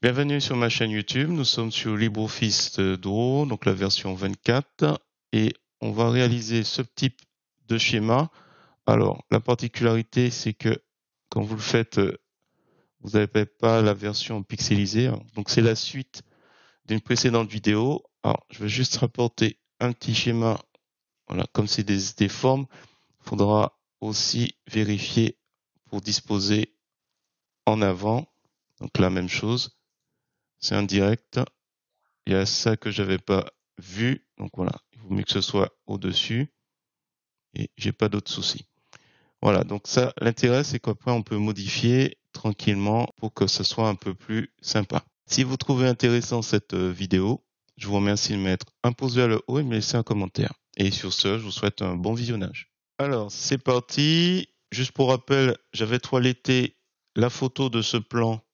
Bienvenue sur ma chaîne YouTube. Nous sommes sur LibreOffice Draw, donc la version 24, et on va réaliser ce type de schéma. Alors, la particularité, c'est que quand vous le faites, vous n'avez pas la version pixelisée. Donc, c'est la suite d'une précédente vidéo. Alors, je vais juste rapporter un petit schéma. Voilà, comme c'est des formes, il faudra aussi vérifier pour disposer en avant. Donc, la même chose. C'est un direct. Il y a ça que j'avais pas vu. Donc voilà, il vaut mieux que ce soit au-dessus et j'ai pas d'autres soucis. Voilà, donc ça, l'intérêt, c'est qu'après, on peut modifier tranquillement pour que ce soit un peu plus sympa. Si vous trouvez intéressant cette vidéo, je vous remercie de mettre un pouce vers le haut et de me laisser un commentaire. Et sur ce, je vous souhaite un bon visionnage. Alors, c'est parti. Juste pour rappel, j'avais toiletté la photo de ce plan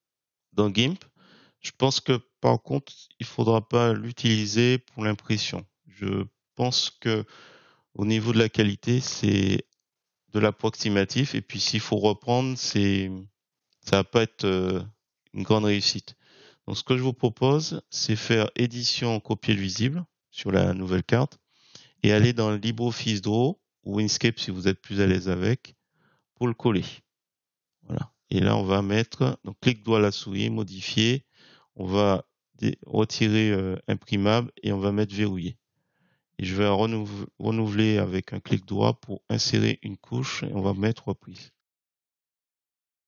dans GIMP. Je pense que par contre, il faudra pas l'utiliser pour l'impression. Je pense que au niveau de la qualité, c'est de l'approximatif et puis s'il faut reprendre, ça va pas être une grande réussite. Donc ce que je vous propose, c'est faire édition copier le visible sur la nouvelle carte et aller dans LibreOffice Draw ou Inkscape si vous êtes plus à l'aise avec pour le coller. Voilà. Et là, on va mettre, donc clic droit à la souris, modifier. On va retirer imprimable et on va mettre verrouillé. Et je vais renouveler avec un clic droit pour insérer une couche et on va mettre reprise.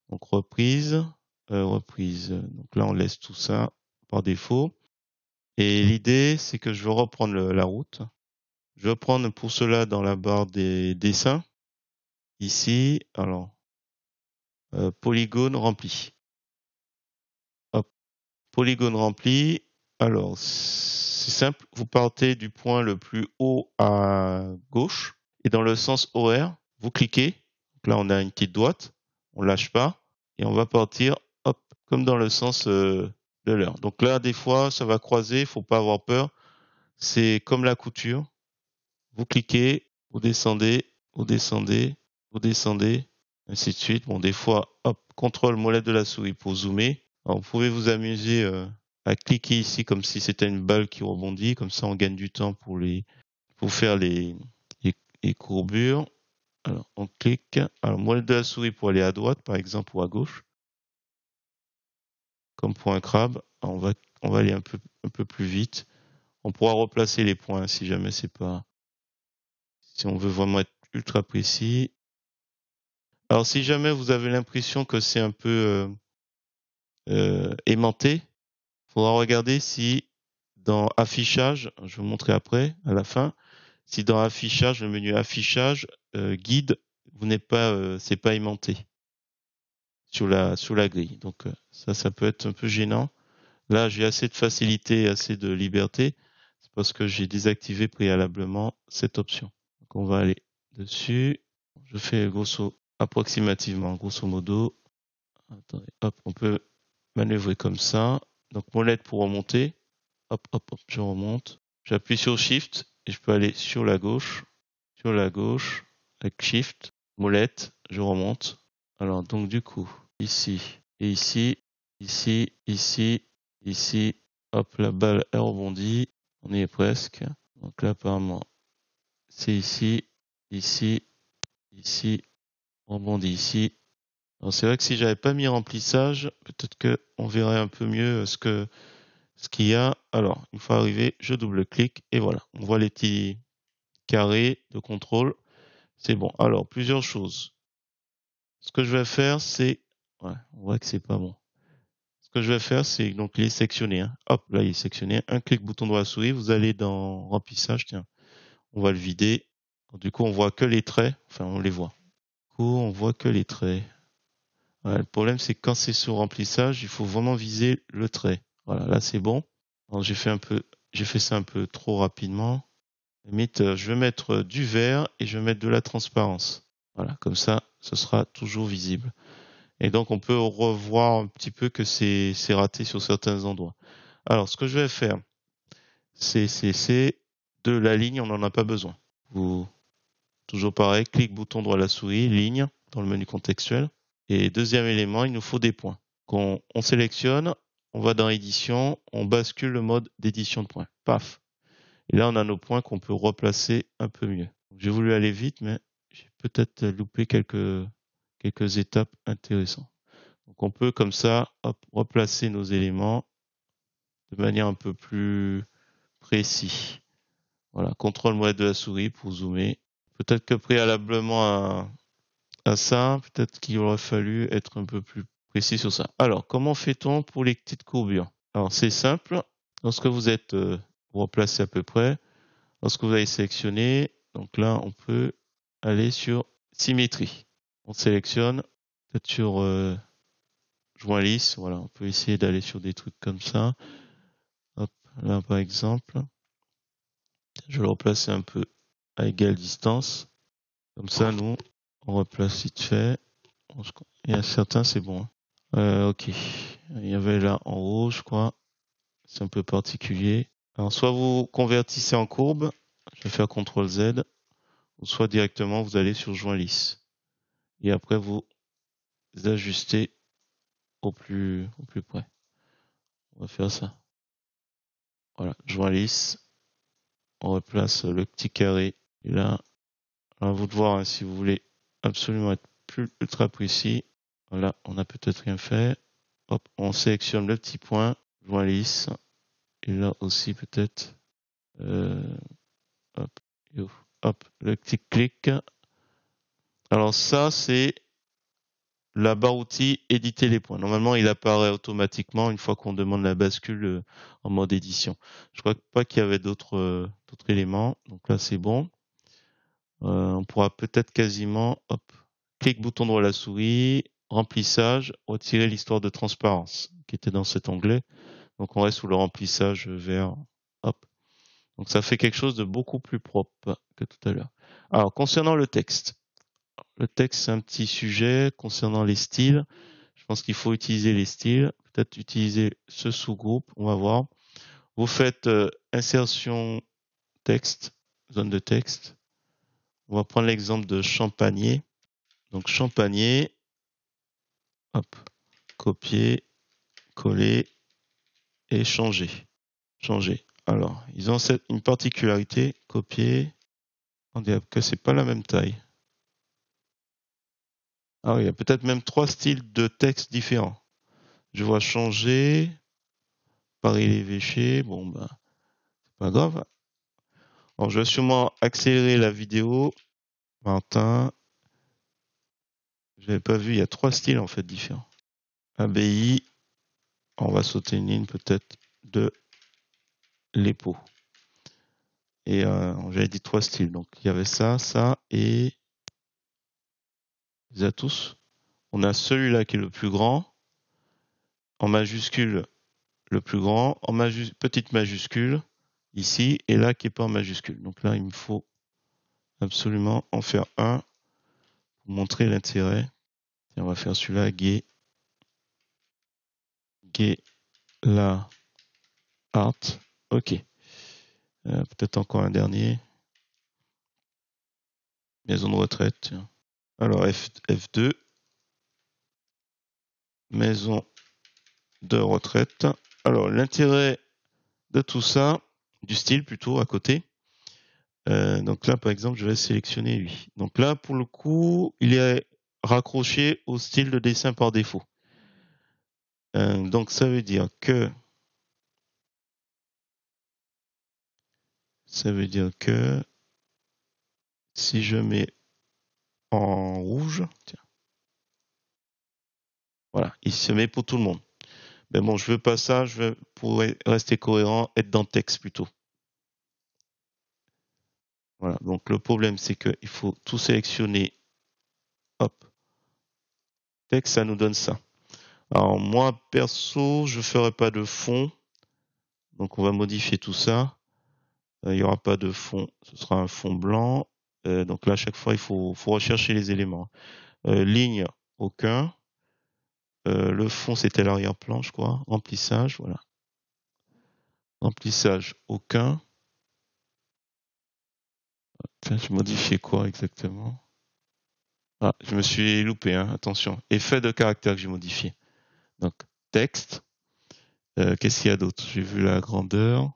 Donc reprise. Donc là, on laisse tout ça par défaut. Et l'idée, c'est que je veux reprendre la route. Je vais prendre pour cela dans la barre des dessins. Ici, alors, polygone rempli. Hop, polygone rempli. Alors, c'est simple. Vous partez du point le plus haut à gauche et dans le sens horaire, vous cliquez. Donc là, on a une petite droite. On lâche pas et on va partir, hop, comme dans le sens de l'heure. Donc là, des fois, ça va croiser. Faut pas avoir peur. C'est comme la couture. Vous cliquez, vous descendez, vous descendez, vous descendez, ainsi de suite. Bon, des fois, hop, contrôle molette de la souris pour zoomer. Alors, vous pouvez vous amuser à cliquer ici comme si c'était une balle qui rebondit. Comme ça, on gagne du temps pour faire les courbures. Alors, on clique. Alors, molette de la souris pour aller à droite, par exemple, ou à gauche. Comme pour un crabe. Alors, on va aller un peu plus vite. On pourra replacer les points si jamais c'est pas, si on veut vraiment être ultra précis. Alors, si jamais vous avez l'impression que c'est un peu aimanté, il faudra regarder si dans affichage, je vais vous montrer après, à la fin, si dans affichage, le menu affichage, guide, vous n'êtes pas, c'est pas aimanté sur la grille. Donc, ça peut être un peu gênant. Là, j'ai assez de facilité, assez de liberté. C'est parce que j'ai désactivé préalablement cette option. Donc, on va aller dessus. Je fais approximativement, grosso modo. Attendez, hop, on peut manœuvrer comme ça. Donc, molette pour remonter. Hop, hop, hop, je remonte. J'appuie sur Shift et je peux aller sur la gauche, avec Shift, molette, je remonte. Alors, donc, du coup, ici, et ici, ici, ici, ici, hop, la balle, elle rebondit. On y est presque. Donc là, apparemment, c'est ici, ici, ici, on rebondit ici. Alors, c'est vrai que si j'avais pas mis remplissage, peut-être que on verrait un peu mieux ce qu'il y a. Alors, une fois arrivé, je double-clique et voilà. On voit les petits carrés de contrôle. C'est bon. Alors, plusieurs choses. Ce que je vais faire, c'est, ouais, on voit que c'est pas bon. Ce que je vais faire, c'est donc les sectionner. Hein. Hop, là, il est sectionné. Un clic bouton droit à souris. Vous allez dans remplissage. Tiens, on va le vider. Du coup, on voit que les traits. Enfin, on les voit. Du coup, on voit que les traits. Ouais, le problème, c'est que quand c'est sur remplissage, il faut vraiment viser le trait. Voilà, là, c'est bon. Alors, j'ai fait ça un peu trop rapidement. Limite, je vais mettre du vert et je vais mettre de la transparence. Voilà, comme ça, ce sera toujours visible. Et donc, on peut revoir un petit peu que c'est raté sur certains endroits. Alors, ce que je vais faire, c'est de la ligne, on n'en a pas besoin. Toujours pareil, clic bouton droit à la souris, ligne, dans le menu contextuel. Et deuxième élément, il nous faut des points. On sélectionne, on va dans édition, on bascule le mode d'édition de points. Paf. Et là, on a nos points qu'on peut replacer un peu mieux. J'ai voulu aller vite, mais j'ai peut-être loupé quelques étapes intéressantes. Donc on peut comme ça, hop, replacer nos éléments de manière un peu plus précise. Voilà, contrôle molette de la souris pour zoomer. Peut-être que préalablement à ça, peut-être qu'il aurait fallu être un peu plus précis sur ça. Alors, comment fait-on pour les petites courbures? Alors, c'est simple. Lorsque vous êtes replacé à peu près, lorsque vous avez sélectionné, donc là, on peut aller sur symétrie. On sélectionne peut-être sur joint lisse. Voilà, on peut essayer d'aller sur des trucs comme ça. Hop, là, par exemple. Je vais le replacer un peu à égale distance. Comme ça, nous, on replace vite fait. Il y a certains, c'est bon. Ok. Il y avait là en haut, je crois. C'est un peu particulier. Alors, soit vous convertissez en courbe. Je vais faire CTRL Z. Ou soit directement, vous allez sur joint lisse. Et après, vous ajustez au plus près. On va faire ça. Voilà. Joint lisse. On replace le petit carré. Et là, à vous de voir hein, si vous voulez absolument être plus ultra précis. Voilà, on a peut-être rien fait. Hop, on sélectionne le petit point, joint lisse. Et là aussi peut-être. Hop, hop, le petit clic. Alors ça, c'est la barre outil éditer les points. Normalement, il apparaît automatiquement une fois qu'on demande la bascule en mode édition. Je crois pas qu'il y avait d'autres éléments. Donc là, c'est bon. On pourra peut-être quasiment, hop, clic bouton droit de la souris, remplissage, retirer l'histoire de transparence qui était dans cet onglet. Donc on reste sous le remplissage vert. Hop. Donc ça fait quelque chose de beaucoup plus propre que tout à l'heure. Alors concernant le texte. Le texte, c'est un petit sujet concernant les styles. Je pense qu'il faut utiliser les styles. Peut-être utiliser ce sous-groupe. On va voir. Vous faites insertion texte, zone de texte. On va prendre l'exemple de champagner. Donc champagner. Hop. Copier, coller et changer. Changer. Alors, ils ont une particularité. Copier. On dirait que c'est pas la même taille. Ah oui, il y a peut-être même 3 styles de texte différents. Je vois changer, Paris l'évêché, bon ben, c'est pas grave. Alors, je vais sûrement accélérer la vidéo. Martin, j'avais pas vu, il y a 3 styles en fait différents. ABI, on va sauter une ligne peut-être de l'épaule. Et j'avais dit 3 styles, donc il y avait ça, ça et les a tous. On a celui-là qui est le plus grand, en majuscule le plus grand, en petite majuscule, ici, et là qui est pas en majuscule. Donc là, il me faut absolument en faire un pour montrer l'intérêt. On va faire celui-là, gay, la, art. Ok. Peut-être encore un dernier. Maison de retraite. Tiens. Alors F2. Maison de retraite. Alors l'intérêt de tout ça, du style plutôt à côté. Donc là, par exemple, je vais sélectionner lui. Donc là, pour le coup, il est raccroché au style de dessin par défaut. Donc ça veut dire que si je mets en rouge, tiens, voilà, il se met pour tout le monde. Mais bon, je veux pas ça, je veux, pour rester cohérent, être dans le texte plutôt. Voilà, donc le problème, c'est qu'il faut tout sélectionner. Hop. Texte, ça nous donne ça. Alors moi, perso, je ferai pas de fond. Donc on va modifier tout ça. Il n'y aura pas de fond, ce sera un fond blanc. Donc là, à chaque fois, il faut rechercher les éléments. Ligne, aucun. Le fond, c'était l'arrière-plan, je crois. Remplissage, voilà. Remplissage, aucun. Tiens, je modifiais quoi exactement? Ah, je me suis loupé, hein, attention. Effet de caractère que j'ai modifié. Donc, texte. Qu'est-ce qu'il y a d'autre? J'ai vu la grandeur.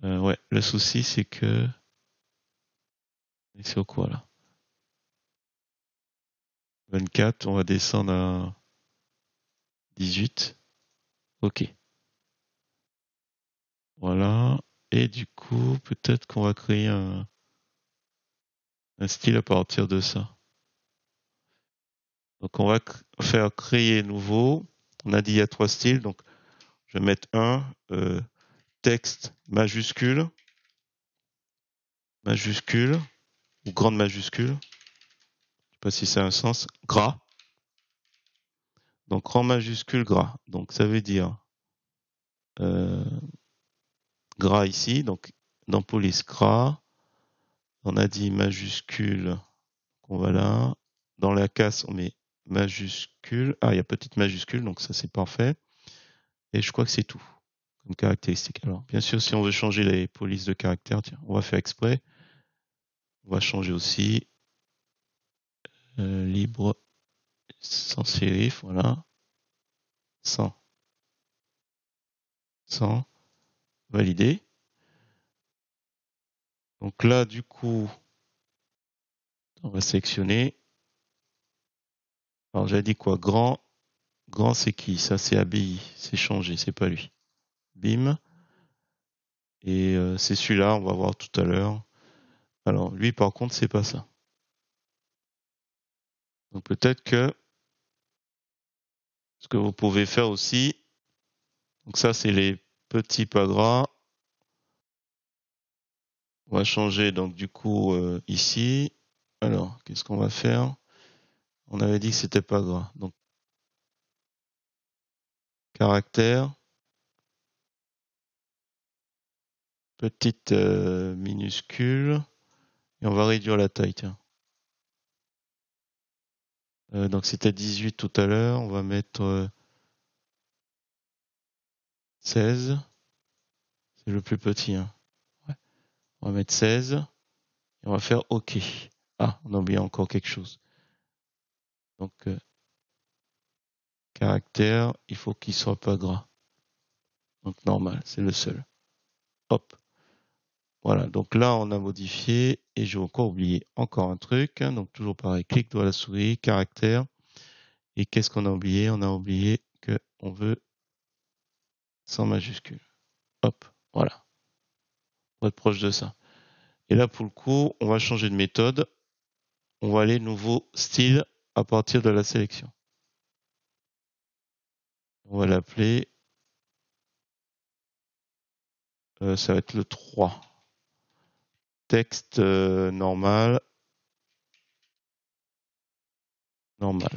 Ouais, le souci, c'est que... C'est au quoi, là? 24, on va descendre à 18. Ok. Voilà. Et du coup, peut-être qu'on va créer un style à partir de ça. Donc, on va faire créer nouveau. On a dit il y a 3 styles. Donc, je vais mettre un texte majuscule, majuscule ou grande majuscule. Je sais pas si ça a un sens. Gras. Donc, grand majuscule, gras. Donc, ça veut dire euh, gras ici. Donc, dans police, gras. On a dit majuscule. On va là. Dans la casse, on met majuscule. Ah, il y a petite majuscule, donc ça c'est parfait. Et je crois que c'est tout comme caractéristique. Alors, bien sûr, si on veut changer les polices de caractère, tiens, on va faire exprès. On va changer aussi libre sans sérif, voilà. Sans, sans, validé. Donc là, du coup, on va sélectionner. Alors, j'avais dit quoi? Grand, grand, c'est qui? Ça, c'est ABI. C'est changé, c'est pas lui. Bim. Et c'est celui-là, on va voir tout à l'heure. Alors, lui, par contre, c'est pas ça. Donc, peut-être que ce que vous pouvez faire aussi, donc ça, c'est les petits pas gras. On va changer, donc, du coup, ici. Alors, qu'est-ce qu'on va faire? On avait dit que c'était pas gras. Donc, caractère, petite minuscule, et on va réduire la taille, tiens. Donc, c'était 18 tout à l'heure, on va mettre 16. C'est le plus petit, hein. Ouais. On va mettre 16, et on va faire OK. Ah, on a oublié encore quelque chose. Donc, caractère, il faut qu'il soit pas gras. Donc, normal, c'est le seul. Hop. Voilà, donc là, on a modifié et j'ai encore oublié encore un truc. Donc, toujours pareil, clic droit à la souris, caractère. Et qu'est-ce qu'on a oublié? On a oublié qu'on veut sans majuscule. Hop, voilà. Pour être proche de ça. Et là, pour le coup, on va changer de méthode. On va aller nouveau style à partir de la sélection. On va l'appeler, ça va être le 3. Texte normal. Normal.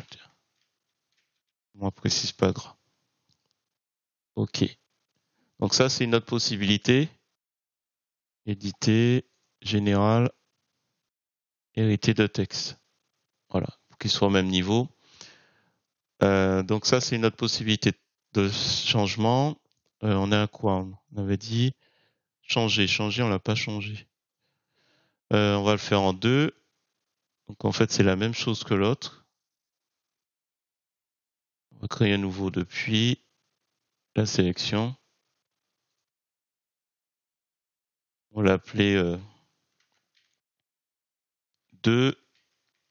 Moi, précise pas gras. OK. Donc ça, c'est une autre possibilité. Éditer, général, hériter de texte. Voilà, pour qu'ils soient au même niveau. Donc ça, c'est une autre possibilité de changement. On a quoi? On avait dit changer. Changer, on l'a pas changé. On va le faire en 2. Donc en fait, c'est la même chose que l'autre. On va créer un nouveau depuis la sélection. On va l'appeler 2.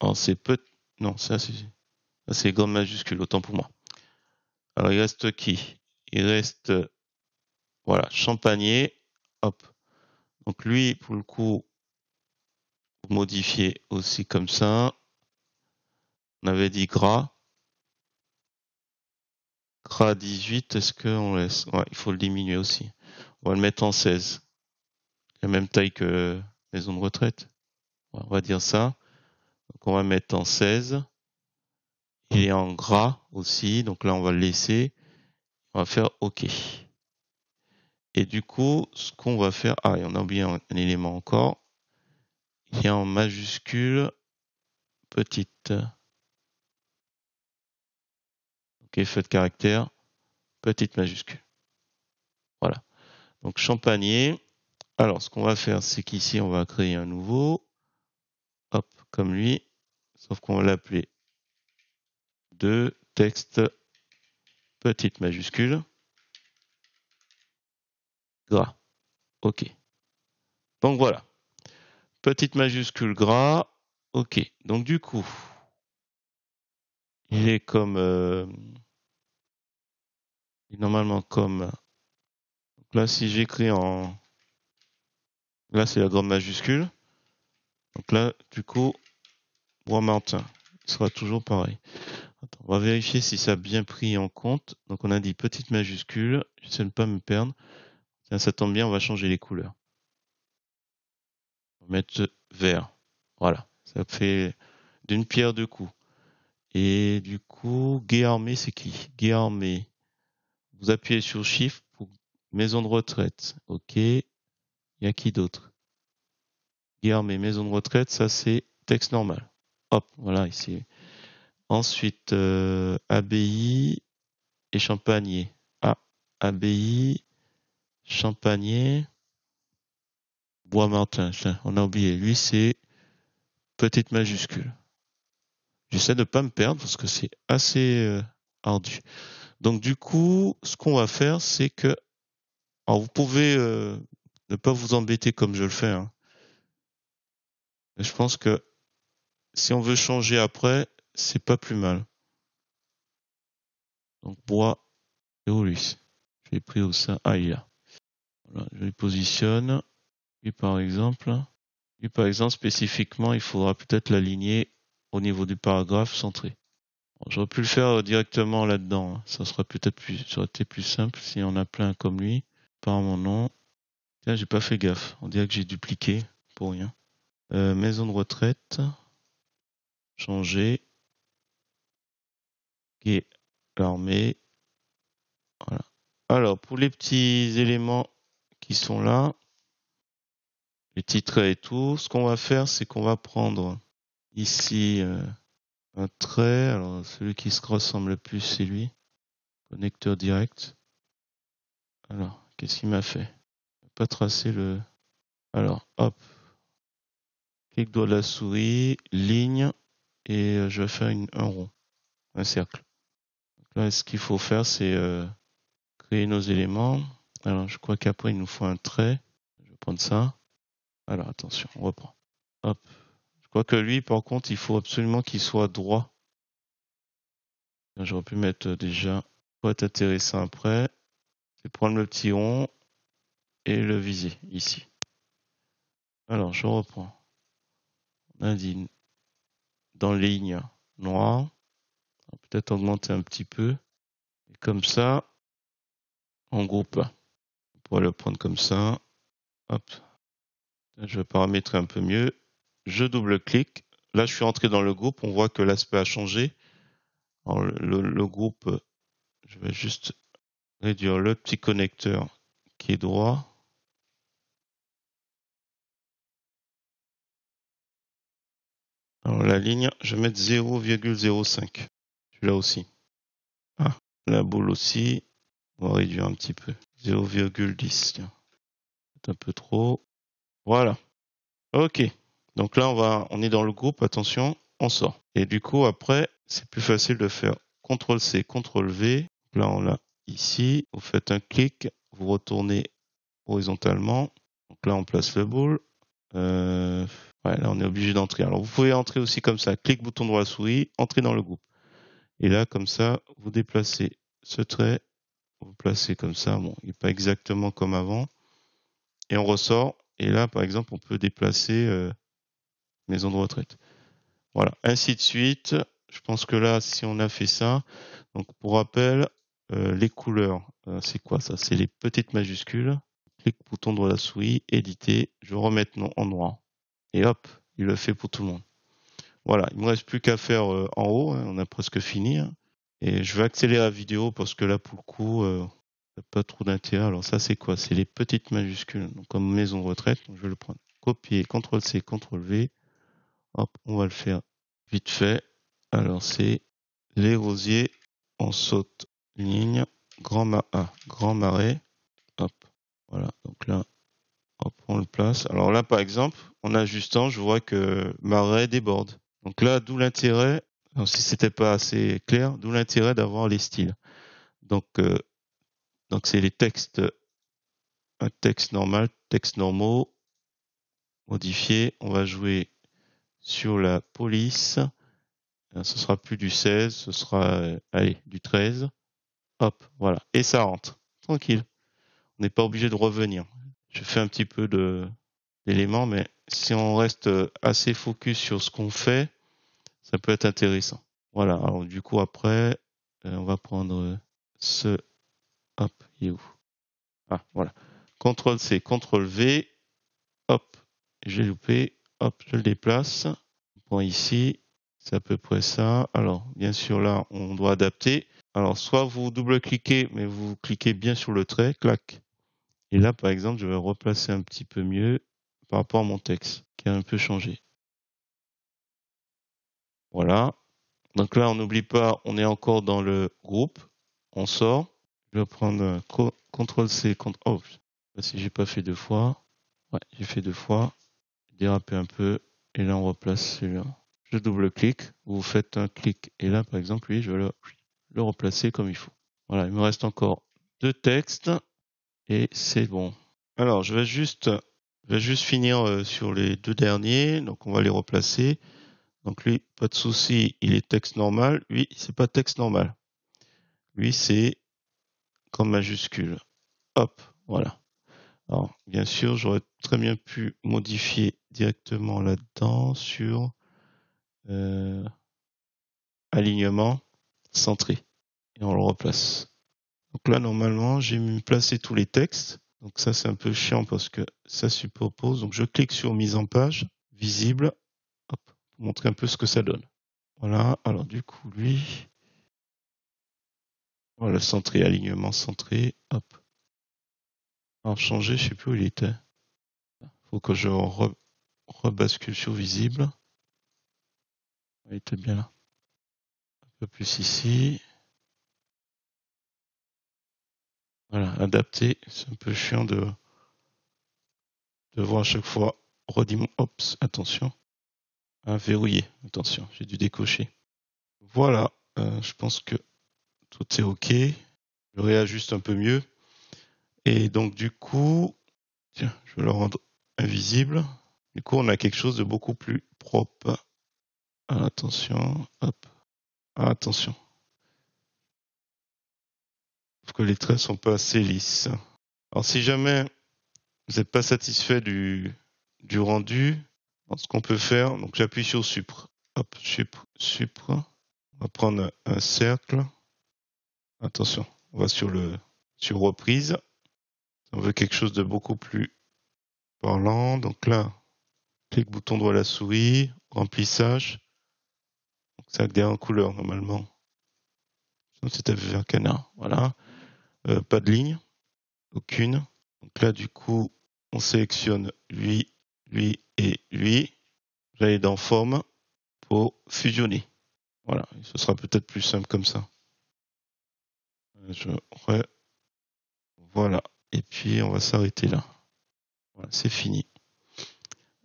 Oh, c'est peu... Non, ça c'est grande majuscule, autant pour moi. Alors il reste qui? Il reste, voilà, Champagner. Hop. Donc lui, pour le coup, vous modifiez aussi comme ça. On avait dit gras. Gras 18, est-ce qu'on laisse? Ouais, il faut le diminuer aussi. On va le mettre en 16. La même taille que maison de retraite. On va dire ça. Donc on va mettre en 16. Il est en gras aussi, donc là on va le laisser. On va faire OK. Et du coup, ce qu'on va faire... Ah, et on a oublié un élément encore. Il est en majuscule petite. OK, feu de caractère, petite majuscule. Voilà. Donc Champagner. Alors, ce qu'on va faire, c'est qu'ici, on va créer un nouveau. Hop, comme lui. Sauf qu'on va l'appeler 2 texte petite majuscule, gras. OK. Donc voilà. Petite majuscule gras. OK. Donc du coup, il est comme normalement comme donc là si j'écris en là c'est la grande majuscule. Donc là du coup Bois-Martin, il sera toujours pareil. Attends, on va vérifier si ça a bien pris en compte. Donc on a dit petite majuscule, j'essaie de ne pas me perdre. Tiens, ça tombe bien, on va changer les couleurs. On va mettre vert. Voilà, ça fait d'une pierre deux coups. Et du coup, guet armé, c'est qui? Guet armé. Vous appuyez sur Shift pour maison de retraite. OK. Il y a qui d'autre? Guet armé, maison de retraite, ça c'est texte normal. Hop, voilà, ici. Ensuite, abbaye et champagner. Ah, abbaye, champagner, Bois-Martin. On a oublié. Lui, c'est petite majuscule. J'essaie de ne pas me perdre parce que c'est assez ardu. Donc du coup, ce qu'on va faire, c'est que alors vous pouvez ne pas vous embêter comme je le fais. Hein. Je pense que si on veut changer après, c'est pas plus mal. Donc bois et Olus. Je l'ai pris où ça? Ah, il est là. Voilà, je les positionne. Et par exemple, spécifiquement, il faudra peut-être l'aligner au niveau du paragraphe centré. Bon, j'aurais pu le faire directement là-dedans. Hein. Ça serait peut-être plus, ça aurait été plus simple si on a plein comme lui. Par mon nom. Tiens, j'ai pas fait gaffe. On dirait que j'ai dupliqué pour rien. Maison de retraite. Changer. Guet l'armée. Voilà. Alors, pour les petits éléments qui sont là, les titrets et tout, ce qu'on va faire, c'est qu'on va prendre ici un trait. Alors, celui qui se ressemble le plus, c'est lui. Connecteur direct. Alors, qu'est-ce qu'il m'a fait? Pas tracer le... Alors, hop. Clic droit de la souris, ligne, et je vais faire un rond, un cercle. Donc là, ce qu'il faut faire, c'est créer nos éléments. Alors, je crois qu'après, il nous faut un trait. Je vais prendre ça. Alors, attention, on reprend. Hop. Je crois que lui, par contre, il faut absolument qu'il soit droit. J'aurais pu mettre déjà, pour être intéressant après, c'est prendre le petit rond et le viser ici. Alors, je reprends. On a dit dans ligne noire. Peut-être augmenter un petit peu. Et comme ça, on groupe. On pourrait le prendre comme ça. Hop. Je vais paramétrer un peu mieux. Je double-clique. Là, je suis entré dans le groupe. On voit que l'aspect a changé. Alors, le groupe, je vais juste réduire le petit connecteur qui est droit. Alors, la ligne, je vais mettre 0,05. Celui-là aussi. Ah, la boule aussi. On va réduire un petit peu. 0,10. Tiens. C'est un peu trop. Voilà. OK. Donc là, on est dans le groupe. Attention, on sort. Et du coup, après, c'est plus facile de faire CTRL-C, CTRL-V. Là, on l'a ici. Vous faites un clic. Vous retournez horizontalement. Donc là, on place le boule. Ouais, là, on est obligé d'entrer. Alors, vous pouvez entrer aussi comme ça. Clic, bouton droit à la souris, entrer dans le groupe. Et là, comme ça, vous déplacez ce trait. Vous placez comme ça. Bon, il n'est pas exactement comme avant. Et on ressort. Et là, par exemple, on peut déplacer maison de retraite. Voilà, ainsi de suite. Je pense que là, si on a fait ça, donc pour rappel, les couleurs, c'est quoi ça? C'est les petites majuscules. Clic bouton droit de la souris, éditer, je vais remettre en noir. Et hop, il le fait pour tout le monde. Voilà, il ne me reste plus qu'à faire en haut, hein, on a presque fini. Hein. Et je vais accélérer la vidéo parce que là, pour le coup, pas trop d'intérêt. Alors ça, c'est quoi? C'est les petites majuscules, donc comme maison de retraite. Donc je vais le prendre. Copier, CTRL-C, CTRL-V. Hop, on va le faire vite fait. Alors c'est les rosiers, on saute ligne, grand marais. Hop, voilà. Donc là, hop, on le place. Alors là, par exemple, en ajustant, je vois que marais déborde. Donc là, d'où l'intérêt, si c'était pas assez clair, d'où l'intérêt d'avoir les styles. Donc c'est les textes, un texte normal, textes normaux, modifiés. On va jouer sur la police. Ce sera plus du 16, ce sera, allez, du 13. Hop, voilà. Et ça rentre. Tranquille. On n'est pas obligé de revenir. Je fais un petit peu d'éléments, mais si on reste assez focus sur ce qu'on fait, ça peut être intéressant. Voilà. Alors, du coup, après, on va prendre ce, hop, il est où? Ah, voilà. CTRL-C, CTRL-V, hop, j'ai loupé, hop, je le déplace. Point ici, c'est à peu près ça. Alors, bien sûr, là, on doit adapter. Alors, soit vous double-cliquez, mais vous cliquez bien sur le trait, clac. Et là, par exemple, je vais replacer un petit peu mieux par rapport à mon texte, qui a un peu changé. Voilà. Donc là, on n'oublie pas, on est encore dans le groupe. On sort. Je vais prendre CTRL-C, CTRL... Oh, si j'ai pas fait 2 fois. Ouais, j'ai fait 2 fois. J'ai dérapé un peu. Et là, on replace celui-là. Je double-clique. Vous faites un clic. Et là, par exemple, lui, je vais le replacer comme il faut. Voilà, il me reste encore 2 textes. Et c'est bon. Alors, je vais juste finir sur les 2 derniers. Donc, on va les replacer. Donc, lui, pas de souci, il est texte normal. Lui, c'est pas texte normal. Lui, c'est comme majuscule. Hop, voilà. Alors, bien sûr, j'aurais très bien pu modifier directement là-dedans sur alignement centré. Et on le replace. Donc là, normalement, j'ai placé tous les textes. Donc ça, c'est un peu chiant parce que ça superpose. Donc je clique sur mise en page, visible, hop, pour montrer un peu ce que ça donne. Voilà. Alors du coup, lui, voilà, centré, alignement centré, hop. Alors changer, je sais plus où il était. Faut que je rebascule sur visible. Il était bien là. Un peu plus ici. Voilà, adapter. C'est un peu chiant de voir à chaque fois. Ops, attention. Ah, verrouiller. Attention, j'ai dû décocher. Voilà, je pense que tout est OK. Je réajuste un peu mieux. Et donc, du coup, tiens, je vais le rendre invisible. Du coup, on a quelque chose de beaucoup plus propre. Ah, attention, hop. Ah, attention. Parce que les traits sont pas assez lisses. Alors, si jamais vous n'êtes pas satisfait du rendu, ce qu'on peut faire, donc j'appuie sur Supre. Hop, Supre. On va prendre un cercle. Attention, on va sur reprise. On veut quelque chose de beaucoup plus parlant. Donc là, clic bouton droit à la souris, remplissage. Donc ça devient en couleur normalement. C'est un canard. Voilà. Pas de ligne. Aucune. Donc là, du coup, on sélectionne lui, lui et lui. J'allais dans forme pour fusionner. Voilà. Ce sera peut-être plus simple comme ça. Voilà. Et puis, on va s'arrêter là. Voilà, c'est fini.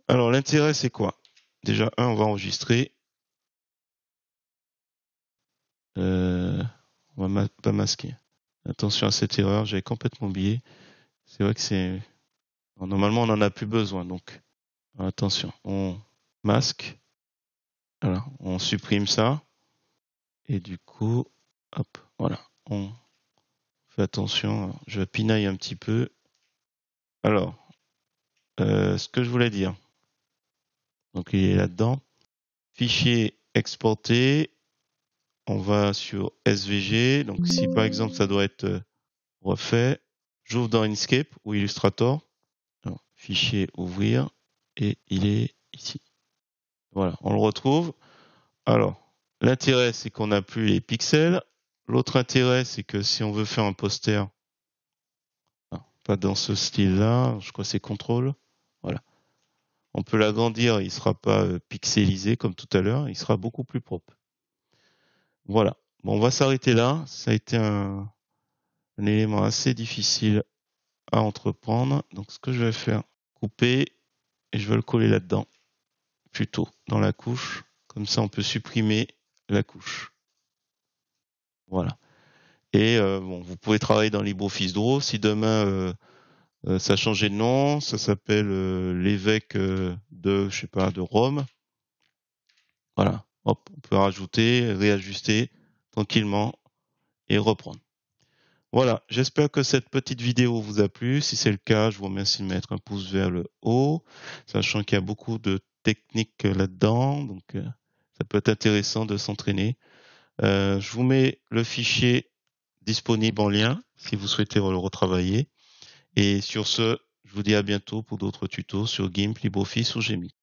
Alors, l'intérêt, c'est quoi? Déjà, on va enregistrer. On va pas masquer. Attention à cette erreur, j'avais complètement oublié. C'est vrai que c'est... Normalement, on n'en a plus besoin, donc attention. On masque. Voilà, on supprime ça. Et du coup, hop, voilà. On fait attention. Je pinaille un petit peu. Alors, ce que je voulais dire. Donc, il est là-dedans. Fichier exporté. On va sur SVG. Donc, si par exemple, ça doit être refait, j'ouvre dans Inkscape ou Illustrator. Alors, fichier ouvrir. Et il est ici. Voilà, on le retrouve. Alors, l'intérêt, c'est qu'on n'a plus les pixels. L'autre intérêt, c'est que si on veut faire un poster, pas dans ce style-là, je crois que c'est contrôle. Voilà. On peut l'agrandir, il ne sera pas pixelisé comme tout à l'heure, il sera beaucoup plus propre. Voilà. Bon, on va s'arrêter là. Ça a été un élément assez difficile à entreprendre. Donc, ce que je vais faire, couper, et je vais le coller là-dedans, plutôt dans la couche. Comme ça, on peut supprimer la couche. Voilà. Et bon, vous pouvez travailler dans LibreOffice Draw. Si demain ça a changé de nom, ça s'appelle l'évêque de, je sais pas, de Rome. Voilà, hop, on peut rajouter, réajuster tranquillement et reprendre. Voilà, j'espère que cette petite vidéo vous a plu. Si c'est le cas, je vous remercie de mettre un pouce vers le haut, sachant qu'il y a beaucoup de techniques là-dedans, donc ça peut être intéressant de s'entraîner. Je vous mets le fichier disponible en lien si vous souhaitez le retravailler. Et sur ce, je vous dis à bientôt pour d'autres tutos sur GIMP, LibreOffice ou Gemini.